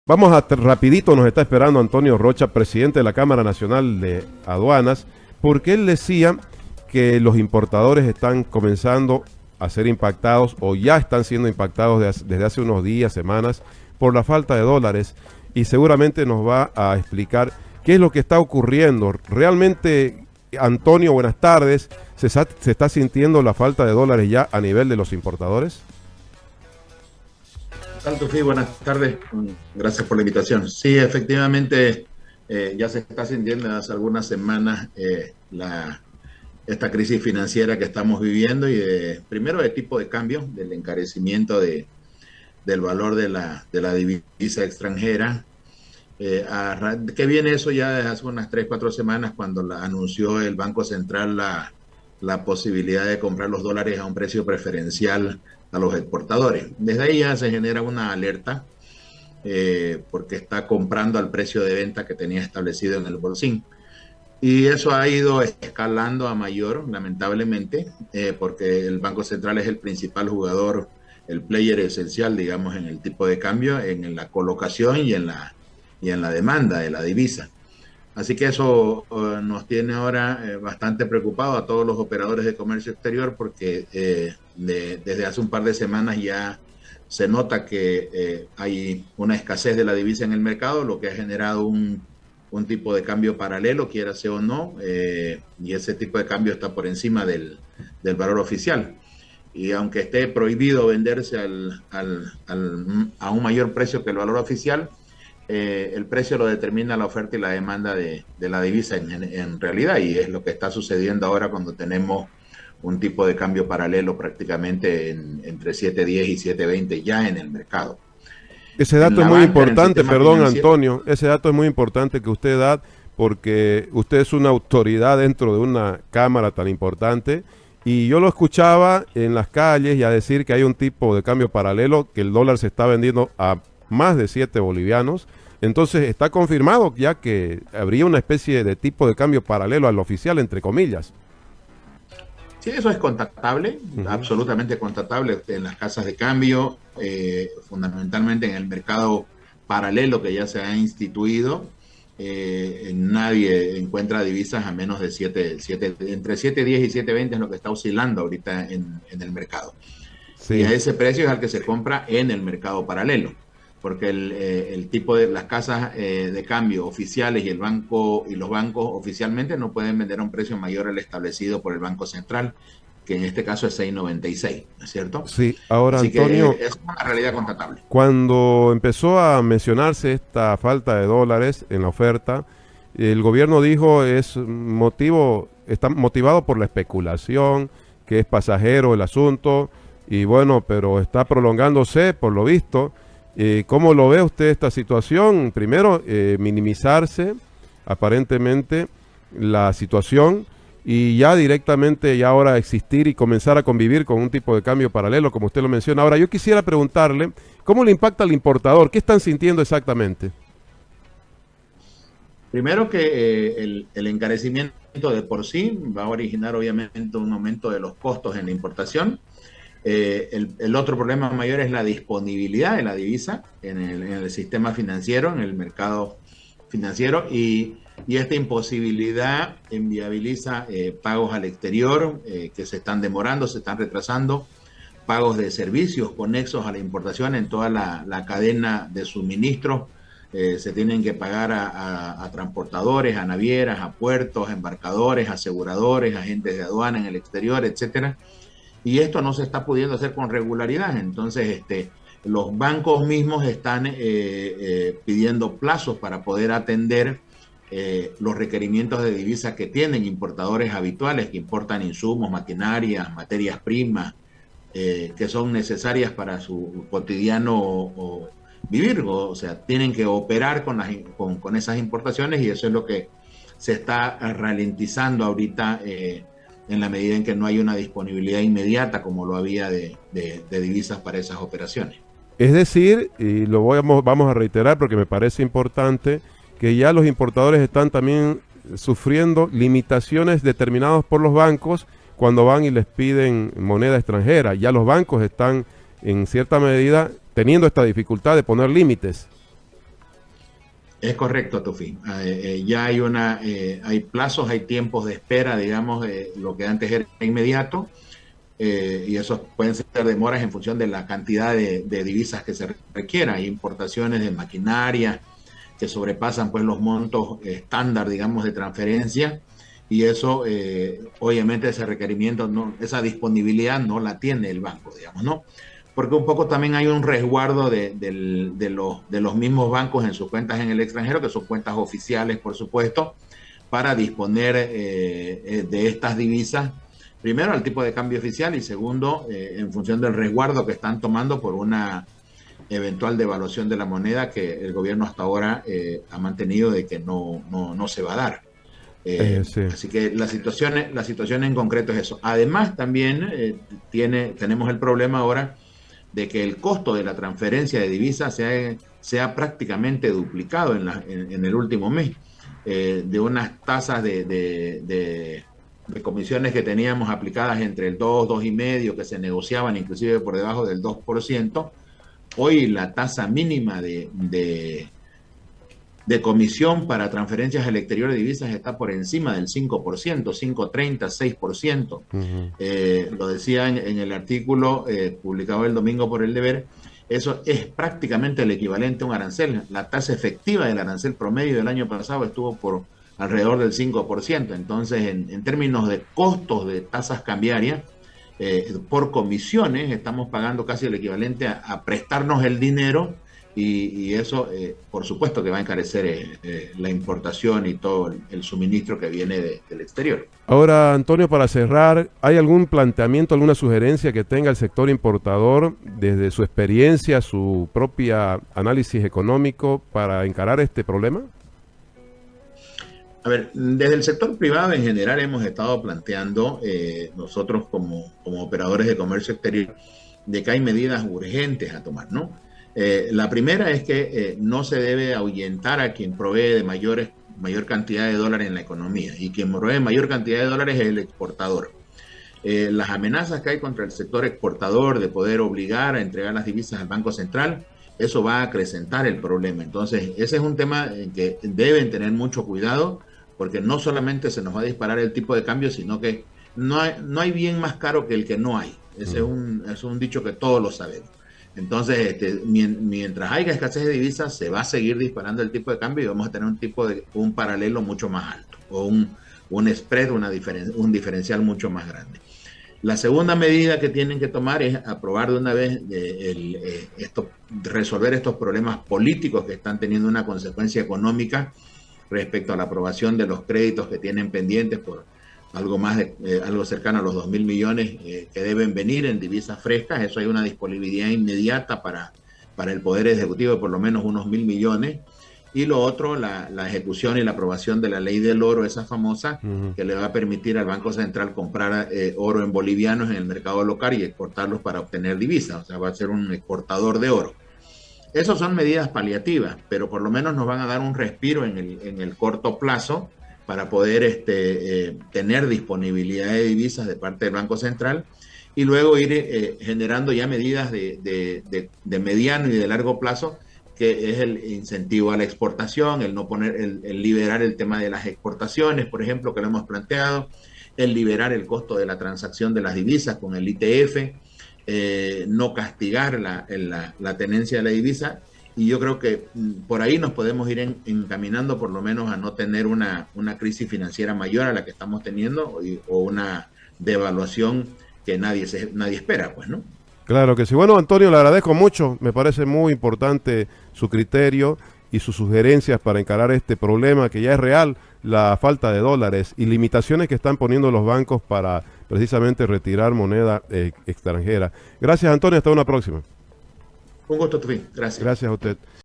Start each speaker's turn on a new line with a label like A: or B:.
A: Vamos a rapidito, nos está esperando Antonio Rocha, presidente de la Cámara Nacional de Aduanas, porque él decía que los importadores están comenzando a ser impactados o ya están siendo impactados desde hace unos días, semanas, por la falta de dólares, y seguramente nos va a explicar qué es lo que está ocurriendo. Realmente, Antonio, buenas tardes, ¿se está sintiendo la falta de dólares ya a nivel de los importadores?
B: Tufi, buenas tardes, gracias por la invitación. Sí, efectivamente, ya se está sintiendo hace algunas semanas esta crisis financiera que estamos viviendo y primero de tipo de cambio, del encarecimiento del valor de la divisa extranjera. Que viene eso ya desde hace unas 3-4 semanas cuando anunció el Banco Central la posibilidad de comprar los dólares a un precio preferencial a los exportadores. Desde ahí ya se genera una alerta porque está comprando al precio de venta que tenía establecido en el bolsín. Y eso ha ido escalando a mayor, lamentablemente, porque el Banco Central es el principal jugador, el player esencial, digamos, en el tipo de cambio, en la colocación y en la demanda de la divisa. Así que eso nos tiene ahora bastante preocupados a todos los operadores de comercio exterior porque desde hace un par de semanas ya se nota que hay una escasez de la divisa en el mercado, lo que ha generado un tipo de cambio paralelo, quiera sea o no, y ese tipo de cambio está por encima del valor oficial. Y aunque esté prohibido venderse a un mayor precio que el valor oficial, el precio lo determina la oferta y la demanda de la divisa en realidad, y es lo que está sucediendo ahora cuando tenemos un tipo de cambio paralelo prácticamente entre 7.10 y 7.20 ya en el mercado.
A: Ese dato es muy importante, perdón Antonio, ese dato es muy importante que usted da porque usted es una autoridad dentro de una cámara tan importante y yo lo escuchaba en las calles y a decir que hay un tipo de cambio paralelo, que el dólar se está vendiendo a más de 7 bolivianos. Entonces está confirmado ya que habría una especie de tipo de cambio paralelo al oficial, entre comillas.
B: Sí, eso es constatable, absolutamente constatable en las casas de cambio, fundamentalmente en el mercado paralelo que ya se ha instituido. Nadie encuentra divisas a menos de entre 7.10 y 7.20 es lo que está oscilando ahorita en el mercado. Sí. Y a ese precio es al que se compra en el mercado paralelo, porque el tipo de las casas de cambio oficiales y los bancos oficialmente no pueden vender a un precio mayor al establecido por el Banco Central, que en este caso es 6.96, ¿no es cierto?
A: Sí, ahora
B: así
A: Antonio,
B: que es una realidad constatable.
A: Cuando empezó a mencionarse esta falta de dólares en la oferta, el gobierno dijo está motivado por la especulación, que es pasajero el asunto, y bueno, pero está prolongándose por lo visto. ¿Cómo lo ve usted esta situación? Primero, minimizarse aparentemente la situación y ya directamente ya ahora existir y comenzar a convivir con un tipo de cambio paralelo, como usted lo menciona. Ahora, yo quisiera preguntarle, ¿cómo le impacta al importador? ¿Qué están sintiendo exactamente?
B: Primero que el encarecimiento de por sí va a originar obviamente un aumento de los costos en la importación. El otro problema mayor es la disponibilidad de la divisa en el sistema financiero, en el mercado financiero, y esta imposibilidad inviabiliza pagos al exterior que se están demorando, se están retrasando, pagos de servicios conexos a la importación en toda la cadena de suministros. Se tienen que pagar a transportadores, a navieras, a puertos, a embarcadores, aseguradores, agentes de aduana en el exterior, etcétera. Y esto no se está pudiendo hacer con regularidad. Entonces, los bancos mismos están pidiendo plazos para poder atender los requerimientos de divisa que tienen importadores habituales que importan insumos, maquinarias, materias primas, que son necesarias para su cotidiano vivir. O sea, tienen que operar con esas importaciones y eso es lo que se está ralentizando ahorita en la medida en que no hay una disponibilidad inmediata como lo había de divisas para esas operaciones.
A: Es decir, y vamos a reiterar porque me parece importante, que ya los importadores están también sufriendo limitaciones determinadas por los bancos cuando van y les piden moneda extranjera. Ya los bancos están en cierta medida teniendo esta dificultad de poner límites.
B: Es correcto, Tufi. Ya hay plazos, hay tiempos de espera, digamos, lo que antes era inmediato, y esos pueden ser demoras en función de la cantidad de divisas que se requiera. Hay importaciones de maquinaria que sobrepasan pues los montos estándar, digamos, de transferencia, y eso, obviamente, ese requerimiento, no, esa disponibilidad no la tiene el banco, digamos, ¿no? Porque un poco también hay un resguardo de los mismos bancos en sus cuentas en el extranjero, que son cuentas oficiales, por supuesto, para disponer de estas divisas, primero al tipo de cambio oficial y segundo, en función del resguardo que están tomando por una eventual devaluación de la moneda que el gobierno hasta ahora ha mantenido de que no se va a dar.
A: Sí.
B: Así que la situación en concreto es eso. Además, también tenemos el problema ahora de que el costo de la transferencia de divisas se ha prácticamente duplicado en el último mes. De unas tasas de comisiones que teníamos aplicadas entre el 2, 2,5, que se negociaban inclusive por debajo del 2%, hoy la tasa mínima de comisión para transferencias al exterior de divisas está por encima del 5%, 5,30, 6%. Lo decía en el artículo publicado el domingo por El Deber, eso es prácticamente el equivalente a un arancel. La tasa efectiva del arancel promedio del año pasado estuvo por alrededor del 5%. Entonces, en términos de costos de tasas cambiarias, por comisiones, estamos pagando casi el equivalente a prestarnos el dinero, y eso, por supuesto, que va a encarecer la importación y todo el suministro que viene del exterior.
A: Ahora, Antonio, para cerrar, ¿hay algún planteamiento, alguna sugerencia que tenga el sector importador desde su experiencia, su propia análisis económico para encarar este problema?
B: A ver, desde el sector privado en general hemos estado planteando, nosotros como operadores de comercio exterior, de que hay medidas urgentes a tomar, ¿no? La primera es que no se debe ahuyentar a quien provee de mayor cantidad de dólares en la economía, y quien provee mayor cantidad de dólares es el exportador. Las amenazas que hay contra el sector exportador de poder obligar a entregar las divisas al Banco Central, eso va a acrecentar el problema. Entonces, ese es un tema en que deben tener mucho cuidado, porque no solamente se nos va a disparar el tipo de cambio, sino que no hay bien más caro que el que no hay. Ese es un dicho que todos lo sabemos. Entonces, mientras haya escasez de divisas, se va a seguir disparando el tipo de cambio y vamos a tener un paralelo mucho más alto, o un spread, un diferencial mucho más grande. La segunda medida que tienen que tomar es aprobar de una vez resolver estos problemas políticos que están teniendo una consecuencia económica respecto a la aprobación de los créditos que tienen pendientes por algo cercano a los 2.000 millones que deben venir en divisas frescas. Eso hay una disponibilidad inmediata para el Poder Ejecutivo de por lo menos unos 1.000 millones. Y lo otro, la ejecución y la aprobación de la ley del oro, esa famosa, que le va a permitir al Banco Central comprar oro en bolivianos en el mercado local y exportarlos para obtener divisas. O sea, va a ser un exportador de oro. Esas son medidas paliativas, pero por lo menos nos van a dar un respiro en el corto plazo para poder tener disponibilidad de divisas de parte del Banco Central, y luego ir generando ya medidas de mediano y de largo plazo, que es el incentivo a la exportación, el liberar el tema de las exportaciones, por ejemplo, que lo hemos planteado, el liberar el costo de la transacción de las divisas con el ITF, no castigar la tenencia de la divisa. Y yo creo que por ahí nos podemos ir encaminando por lo menos a no tener una crisis financiera mayor a la que estamos teniendo, o una devaluación que nadie espera, pues, ¿no?
A: Claro que sí. Bueno, Antonio, le agradezco mucho. Me parece muy importante su criterio y sus sugerencias para encarar este problema que ya es real, la falta de dólares y limitaciones que están poniendo los bancos para precisamente retirar moneda extranjera. Gracias, Antonio. Hasta una próxima.
B: Un gusto, Tufín. Gracias.
A: Gracias a usted.